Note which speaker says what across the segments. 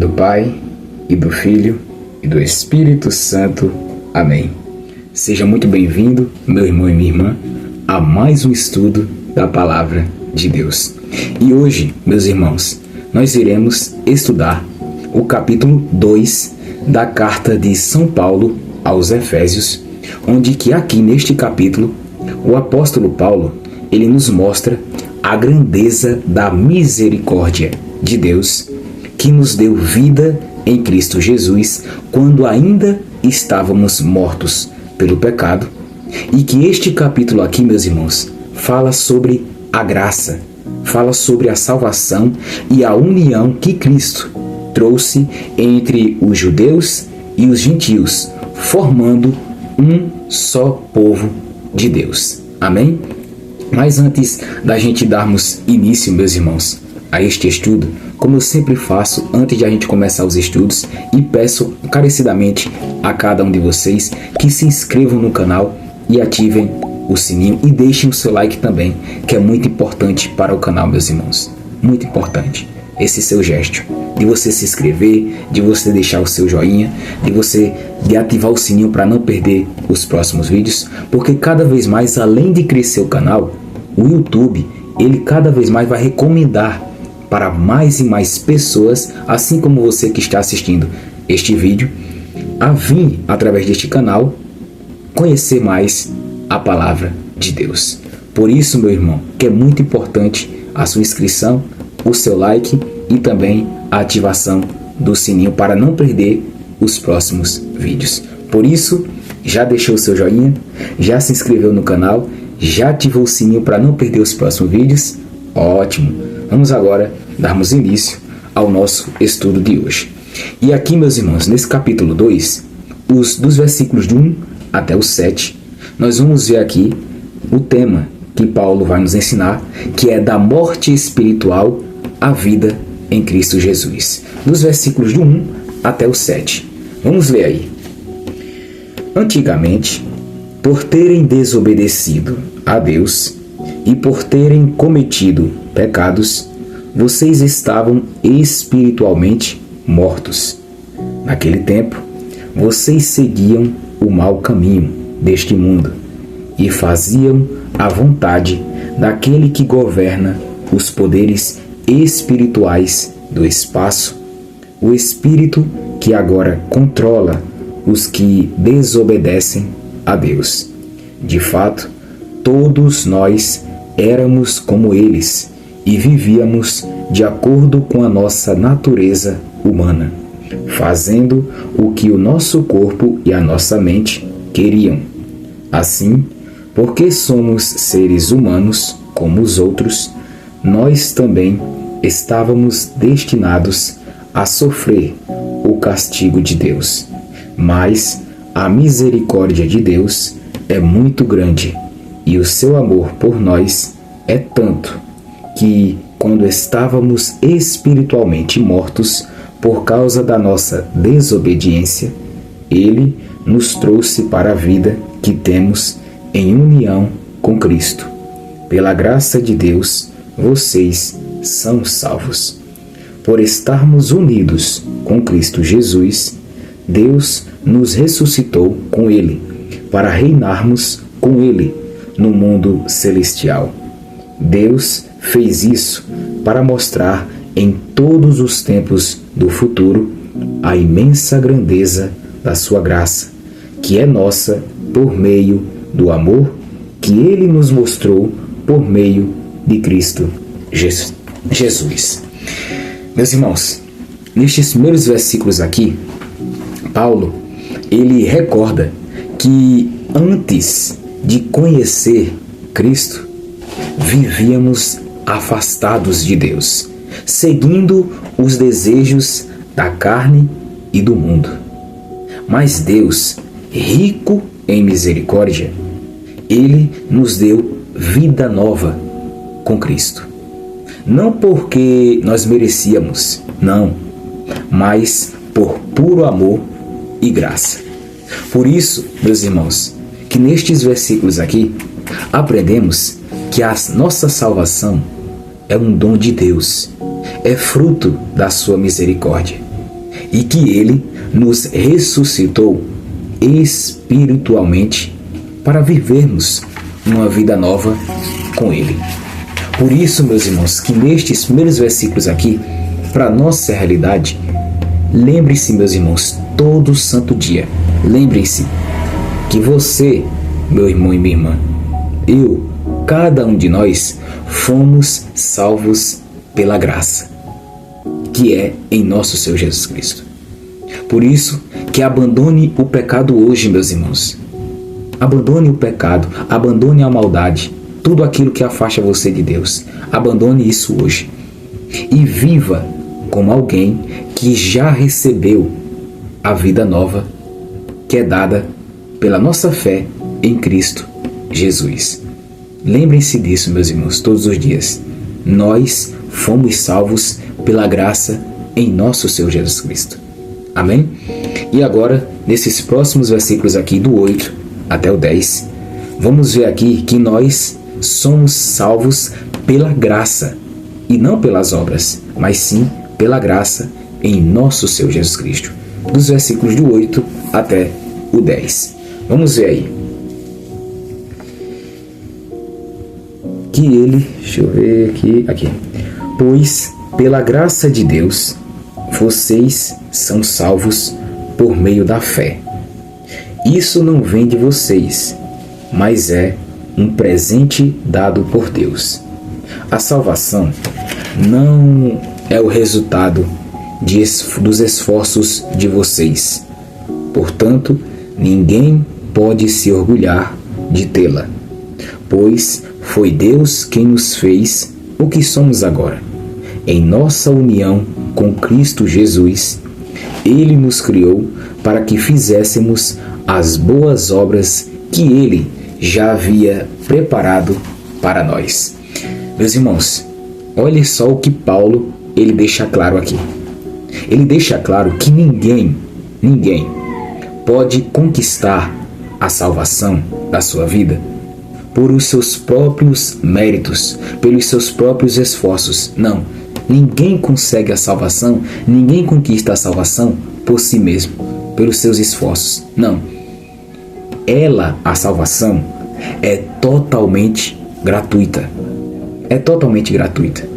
Speaker 1: do Pai, e do Filho, e do Espírito Santo. Amém. Seja muito bem-vindo, meu irmão e minha irmã, a mais um estudo da Palavra de Deus. E hoje, meus irmãos, nós iremos estudar o capítulo 2 da carta de São Paulo aos Efésios, onde que aqui neste capítulo, o apóstolo Paulo, ele nos mostra a grandeza da misericórdia de Deus, que nos deu vida em Cristo Jesus quando ainda estávamos mortos pelo pecado, e que este capítulo aqui, meus irmãos, fala sobre a graça, fala sobre a salvação e a união que Cristo trouxe entre os judeus e os gentios, formando um só povo de Deus. Amém? Mas antes da gente darmos início, meus irmãos, a este estudo, como eu sempre faço antes de a gente começar os estudos, e peço encarecidamente a cada um de vocês que se inscrevam no canal e ativem o sininho e deixem o seu like também, que é muito importante para o canal, meus irmãos. Muito importante esse seu gesto de você se inscrever, de você deixar o seu joinha, de ativar o sininho para não perder os próximos vídeos, porque cada vez mais, além de crescer o canal, o YouTube, ele cada vez mais vai recomendar para mais e mais pessoas, assim como você que está assistindo este vídeo, a vir através deste canal conhecer mais a palavra de Deus. Por isso, meu irmão, que é muito importante a sua inscrição, o seu like e também a ativação do sininho para não perder os próximos vídeos. Por isso, já deixou o seu joinha, já se inscreveu no canal, já ativou o sininho para não perder os próximos vídeos? Ótimo! Vamos agora darmos início ao nosso estudo de hoje. E aqui, meus irmãos, nesse capítulo 2, dos versículos de 1 até o 7, nós vamos ver aqui o tema que Paulo vai nos ensinar, que é da morte espiritual à vida em Cristo Jesus. Dos versículos de 1 até o 7. Vamos ler aí. Antigamente, por terem desobedecido a Deus e por terem cometido pecados, vocês estavam espiritualmente mortos. Naquele tempo, vocês seguiam o mau caminho deste mundo e faziam a vontade daquele que governa os poderes espirituais do espaço, o espírito que agora controla os que desobedecem a Deus. De fato, todos nós éramos como eles e vivíamos de acordo com a nossa natureza humana, fazendo o que o nosso corpo e a nossa mente queriam. Assim, porque somos seres humanos como os outros, nós também estávamos destinados a sofrer o castigo de Deus. Mas a misericórdia de Deus é muito grande e o seu amor por nós é tanto que, quando estávamos espiritualmente mortos por causa da nossa desobediência, Ele nos trouxe para a vida que temos em união com Cristo. Pela graça de Deus, vocês são salvos. Por estarmos unidos com Cristo Jesus, Deus nos ressuscitou com Ele, para reinarmos com Ele no mundo celestial. Deus fez isso para mostrar em todos os tempos do futuro a imensa grandeza da sua graça, que é nossa por meio do amor que Ele nos mostrou por meio de Cristo Jesus. Meus irmãos, nestes primeiros versículos aqui, Paulo, ele recorda que antes de conhecer Cristo, vivíamos afastados de Deus, seguindo os desejos da carne e do mundo. Mas Deus, rico em misericórdia, Ele nos deu vida nova com Cristo. Não porque nós merecíamos, não, mas por puro amor e graça. Por isso, meus irmãos, que nestes versículos aqui, aprendemos que a nossa salvação é um dom de Deus, é fruto da sua misericórdia. e que Ele nos ressuscitou espiritualmente para vivermos uma vida nova com Ele. Por isso, meus irmãos, que nestes primeiros versículos aqui, para a nossa realidade, lembre-se, meus irmãos, todo santo dia, lembrem-se que você, meu irmão e minha irmã, eu, cada um de nós, fomos salvos pela graça, que é em nosso Senhor Jesus Cristo. Por isso, que abandone o pecado hoje, meus irmãos. Abandone o pecado, abandone a maldade, tudo aquilo que afasta você de Deus. Abandone isso hoje. E viva como alguém que já recebeu a vida nova que é dada pela nossa fé em Cristo Jesus. Lembrem-se disso, meus irmãos, todos os dias. Nós fomos salvos pela graça em nosso Senhor Jesus Cristo. Amém? E agora, nesses próximos versículos aqui, do 8 até o 10, vamos ver aqui que nós somos salvos pela graça, e não pelas obras, mas sim pela graça em nosso Senhor Jesus Cristo. Dos versículos do 8 até o 10. Vamos ver aí. Que ele, deixa eu ver aqui. Pois, pela graça de Deus, vocês são salvos por meio da fé. Isso não vem de vocês, mas é um presente dado por Deus. A salvação não é o resultado dos esforços de vocês. Portanto, ninguém pode se orgulhar de tê-la, pois foi Deus quem nos fez o que somos agora. Em nossa união com Cristo Jesus, Ele nos criou para que fizéssemos as boas obras que Ele já havia preparado para nós. Meus irmãos, olhe só o que Paulo ele deixa claro aqui. Ele deixa claro que ninguém pode conquistar a salvação da sua vida por os seus próprios méritos, pelos seus próprios esforços. Não, ninguém consegue a salvação, ninguém conquista a salvação por si mesmo, pelos seus esforços. Não. A salvação, é totalmente gratuita. É totalmente gratuita.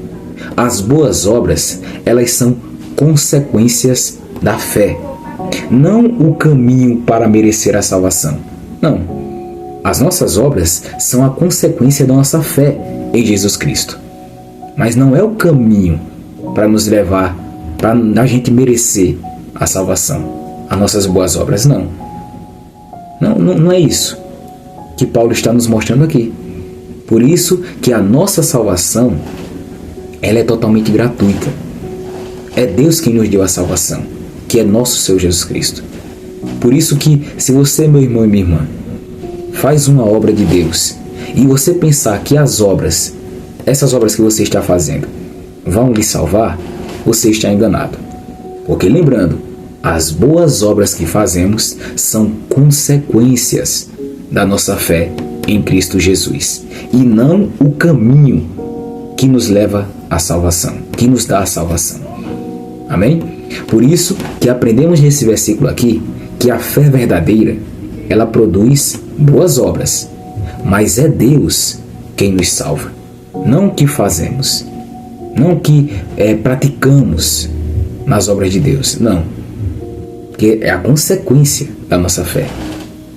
Speaker 1: As boas obras, elas são consequências da fé, não o caminho para merecer a salvação. Não. As nossas obras são a consequência da nossa fé em Jesus Cristo. Mas não é o caminho para nos levar, para a gente merecer a salvação, as nossas boas obras, não. Não é isso que Paulo está nos mostrando aqui. Por isso que a nossa salvação, ela é totalmente gratuita. É Deus quem nos deu a salvação, que é nosso Senhor Jesus Cristo. Por isso que, se você, meu irmão e minha irmã, faz uma obra de Deus e você pensar que essas obras que você está fazendo, vão lhe salvar, você está enganado. Porque lembrando, as boas obras que fazemos são consequências da nossa fé em Cristo Jesus, e não o caminho que nos leva à salvação, que nos dá a salvação. Amém? Por isso que aprendemos nesse versículo aqui que a fé verdadeira, ela produz boas obras, mas é Deus quem nos salva, não o que fazemos, não o que praticamos nas obras de Deus, não, porque é a consequência da nossa fé,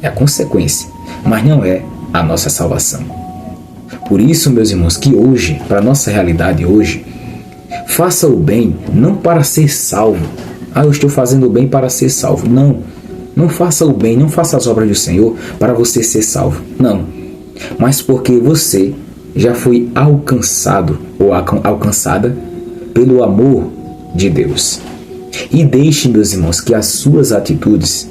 Speaker 1: é a consequência, mas não é a nossa salvação. Por isso, meus irmãos, que hoje, para a nossa realidade hoje, faça o bem não para ser salvo. Eu estou fazendo o bem para ser salvo. Não faça o bem, não faça as obras do Senhor para você ser salvo. Não, mas porque você já foi alcançado ou alcançada pelo amor de Deus. E deixe, meus irmãos, que as suas atitudes,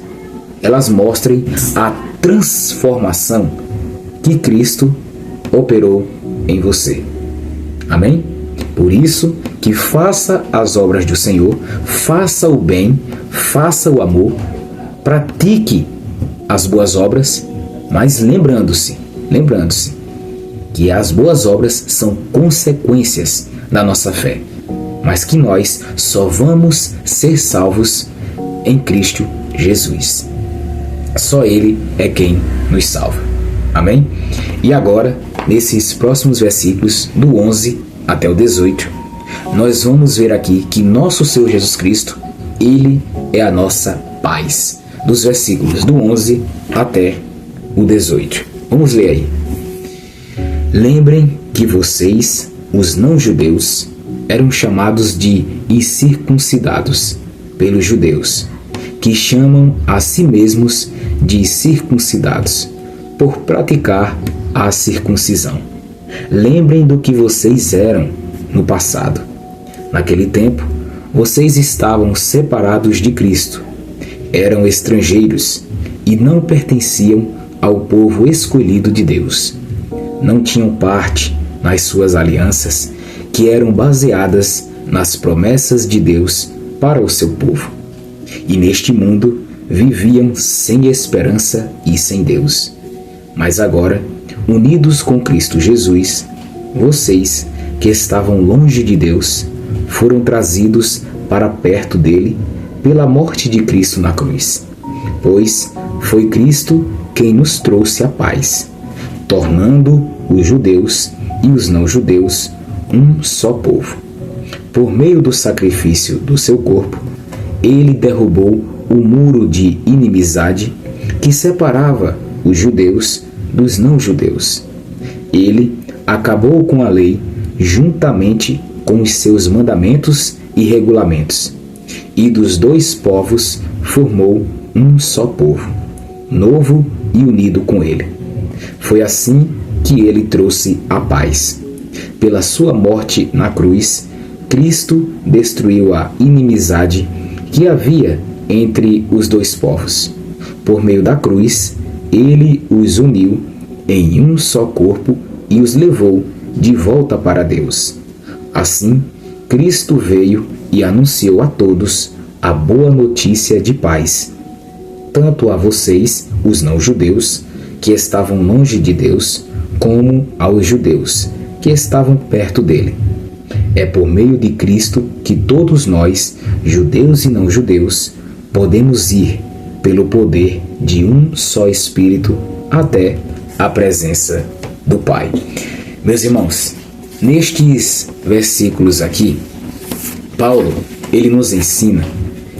Speaker 1: elas mostrem a transformação que Cristo operou em você. Amém? Por isso que faça as obras do Senhor, faça o bem, faça o amor, pratique as boas obras, mas lembrando-se que as boas obras são consequências da nossa fé, mas que nós só vamos ser salvos em Cristo Jesus. Só Ele é quem nos salva. Amém? E agora, nesses próximos versículos, do 11 até o 18, nós vamos ver aqui que nosso Senhor Jesus Cristo, Ele é a nossa paz. Dos versículos do 11 até o 18. Vamos ler aí. Lembrem que vocês, os não-judeus, eram chamados de incircuncidados pelos judeus, que chamam a si mesmos de circuncidados, por praticar a circuncisão. Lembrem do que vocês eram no passado. Naquele tempo, vocês estavam separados de Cristo, eram estrangeiros e não pertenciam ao povo escolhido de Deus. Não tinham parte nas suas alianças, que eram baseadas nas promessas de Deus para o seu povo. E neste mundo viviam sem esperança e sem Deus. Mas agora, unidos com Cristo Jesus, vocês, que estavam longe de Deus, foram trazidos para perto dele pela morte de Cristo na cruz. Pois foi Cristo quem nos trouxe a paz, tornando os judeus e os não-judeus um só povo. Por meio do sacrifício do seu corpo, ele derrubou o muro de inimizade que separava os judeus dos não-judeus. Ele acabou com a lei juntamente com os seus mandamentos e regulamentos, e dos dois povos formou um só povo, novo e unido com ele. Foi assim que ele trouxe a paz. Pela sua morte na cruz, Cristo destruiu a inimizade que havia entre os dois povos. Por meio da cruz, ele os uniu em um só corpo e os levou de volta para Deus. Assim, Cristo veio e anunciou a todos a boa notícia de paz, tanto a vocês, os não-judeus, que estavam longe de Deus, como aos judeus, que estavam perto dele. É por meio de Cristo que todos nós, judeus e não-judeus, podemos ir, pelo poder de um só Espírito, até a presença do Pai. Meus irmãos, nestes versículos aqui, Paulo, ele nos ensina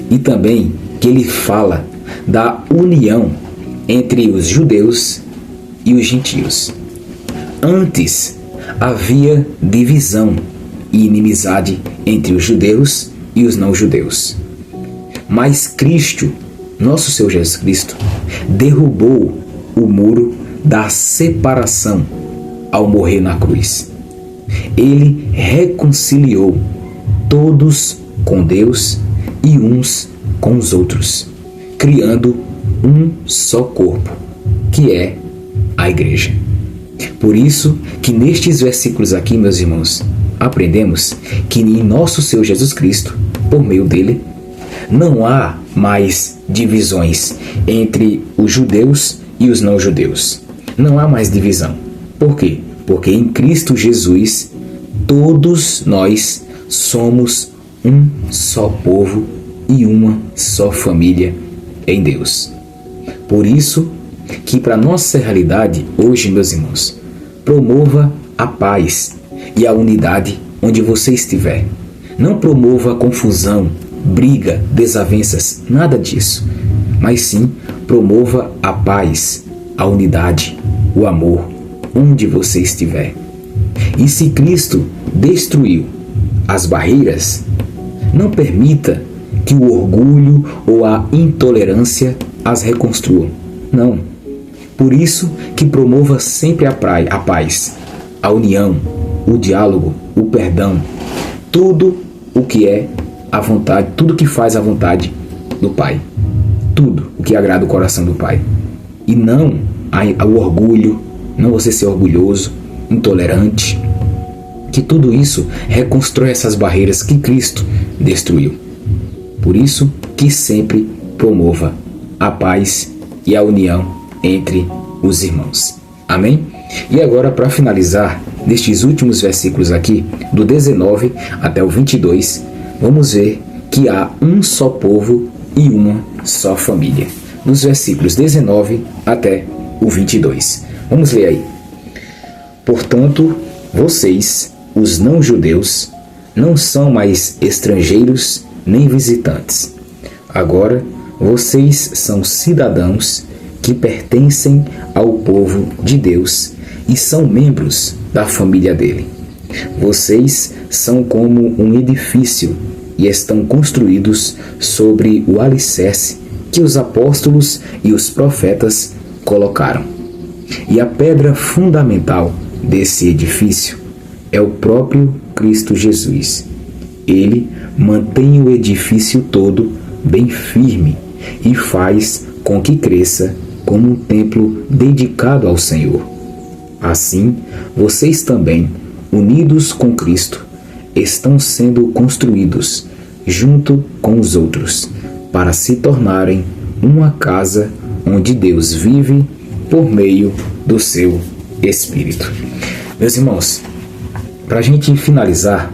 Speaker 1: e também que ele fala da união entre os judeus e os gentios. Antes havia divisão e inimizade entre os judeus e os não-judeus. Mas Cristo, nosso Senhor Jesus Cristo, derrubou o muro da separação ao morrer na cruz. Ele reconciliou todos com Deus e uns com os outros, criando um só corpo, que é a igreja. Por isso que nestes versículos aqui, meus irmãos, aprendemos que em nosso Senhor Jesus Cristo, por meio dele, não há mais divisões entre os judeus e os não-judeus. Não há mais divisão. Por quê? Porque em Cristo Jesus, todos nós somos um só povo e uma só família em Deus. Por isso que para nossa realidade hoje, meus irmãos, promova a paz e a unidade onde você estiver. Não promova confusão, briga, desavenças, nada disso. Mas sim, promova a paz, a unidade, o amor, onde você estiver. E se Cristo destruiu as barreiras, não permita que o orgulho ou a intolerância as reconstruam. Não. Por isso que promova sempre a paz, a união, o diálogo, o perdão, tudo o que é a vontade, tudo que faz a vontade do Pai, tudo o que agrada o coração do Pai. E não o orgulho, não você ser orgulhoso, intolerante, que tudo isso reconstrói essas barreiras que Cristo destruiu. Por isso que sempre promova a paz e a união entre os irmãos. Amém? E agora, para finalizar, nestes últimos versículos aqui, do 19 até o 22, vamos ver que há um só povo e uma só família. Dos versículos 19 até o 22. Vamos ler aí. Portanto, vocês, os não-judeus, não são mais estrangeiros nem visitantes. Agora, vocês são cidadãos que pertencem ao povo de Deus e são membros da família dele. Vocês são como um edifício e estão construídos sobre o alicerce que os apóstolos e os profetas colocaram. E a pedra fundamental desse edifício é o próprio Cristo Jesus. Ele mantém o edifício todo bem firme e faz com que cresça como um templo dedicado ao Senhor. Assim, vocês também, unidos com Cristo, estão sendo construídos junto com os outros, para se tornarem uma casa onde Deus vive por meio do seu Espírito. Meus irmãos, para a gente finalizar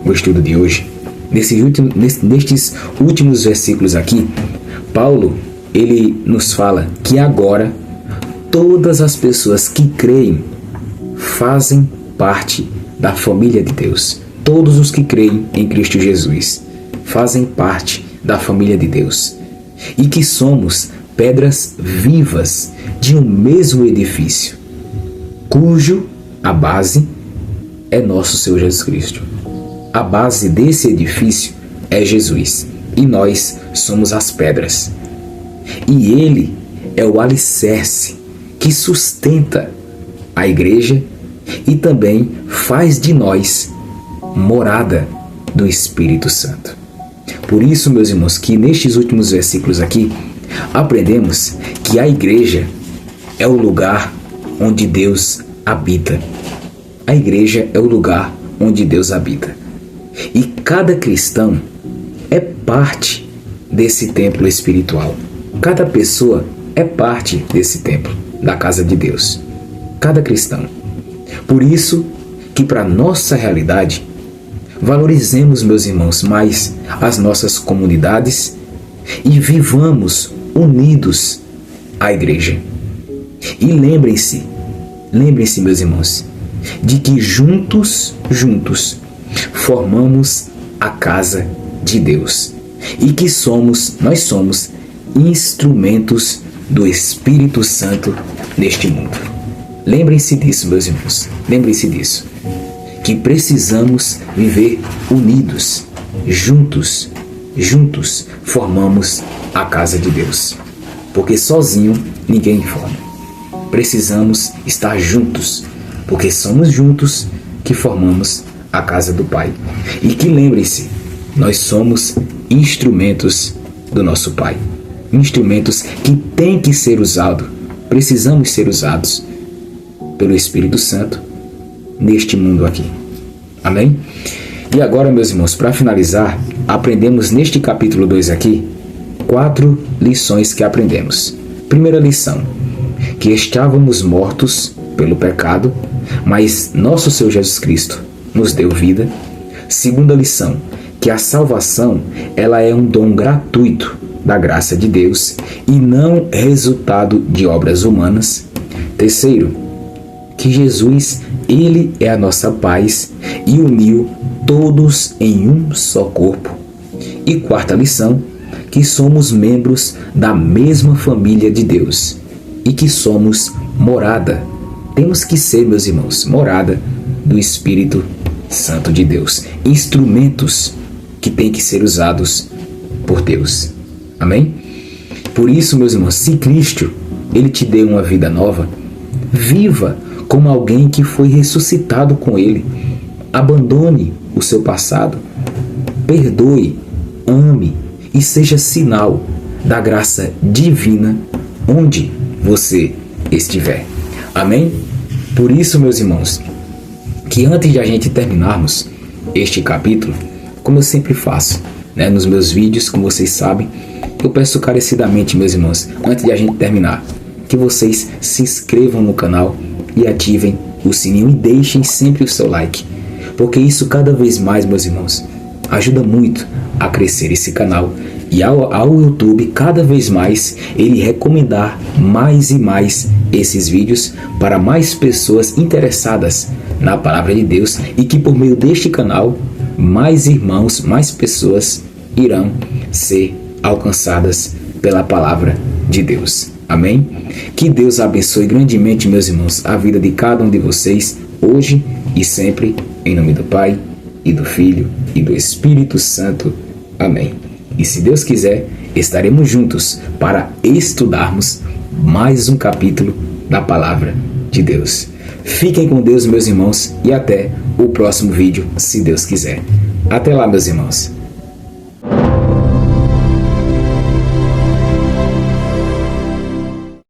Speaker 1: o estudo de hoje, nestes últimos versículos aqui, Paulo, ele nos fala que agora todas as pessoas que creem fazem parte da família de Deus. Todos os que creem em Cristo Jesus fazem parte da família de Deus. E que somos pedras vivas de um mesmo edifício, cujo a base é nosso Senhor Jesus Cristo. A base desse edifício é Jesus. E nós somos as pedras. E Ele é o alicerce que sustenta a igreja e também faz de nós morada do Espírito Santo. Por isso, meus irmãos, que nestes últimos versículos aqui, aprendemos que a igreja é o lugar onde Deus habita. A igreja é o lugar onde Deus habita. E cada cristão é parte desse templo espiritual. Cada pessoa é parte desse templo, da casa de Deus. Cada cristão. Por isso que para nossa realidade, valorizemos, meus irmãos, mais as nossas comunidades e vivamos unidos à igreja. E lembrem-se, meus irmãos, de que juntos formamos a casa de Deus e que nós somos instrumentos do Espírito Santo neste mundo. Lembrem-se disso, meus irmãos. Lembrem-se disso. Que precisamos viver unidos, juntos formamos a casa de Deus. Porque sozinho ninguém forma. Precisamos estar juntos, porque somos juntos que formamos a casa do Pai. E que lembrem-se, nós somos instrumentos do nosso Pai. Instrumentos que têm que ser usados, precisamos ser usados pelo Espírito Santo neste mundo aqui. Amém? E agora, meus irmãos, para finalizar, aprendemos neste capítulo 2 aqui 4 lições que aprendemos. Primeira lição, que estávamos mortos pelo pecado, mas nosso Senhor Jesus Cristo nos deu vida. Segunda lição, que a salvação ela é um dom gratuito da graça de Deus e não resultado de obras humanas. Terceiro, que Jesus, Ele é a nossa paz e uniu todos em um só corpo. E quarta lição, que somos membros da mesma família de Deus e que somos morada. Temos que ser, meus irmãos, morada do Espírito Santo de Deus. Instrumentos que têm que ser usados por Deus. Amém? Por isso, meus irmãos, se Cristo, Ele te deu uma vida nova, viva como alguém que foi ressuscitado com Ele. Abandone o seu passado, perdoe, ame e seja sinal da graça divina onde você estiver. Amém? Por isso, meus irmãos, que antes de a gente terminarmos este capítulo, como eu sempre faço, nos meus vídeos, como vocês sabem, eu peço carecidamente, meus irmãos, antes de a gente terminar, que vocês se inscrevam no canal e ativem o sininho e deixem sempre o seu like, porque isso cada vez mais, meus irmãos, ajuda muito a crescer esse canal e ao YouTube cada vez mais ele recomendar mais e mais esses vídeos para mais pessoas interessadas na palavra de Deus, e que por meio deste canal mais irmãos, mais pessoas irão ser alcançadas pela palavra de Deus. Amém? Que Deus abençoe grandemente, meus irmãos, a vida de cada um de vocês, hoje e sempre, em nome do Pai, e do Filho, e do Espírito Santo. Amém. E se Deus quiser, estaremos juntos para estudarmos mais um capítulo da palavra de Deus. Fiquem com Deus, meus irmãos, e até o próximo vídeo, se Deus quiser. Até lá, meus irmãos.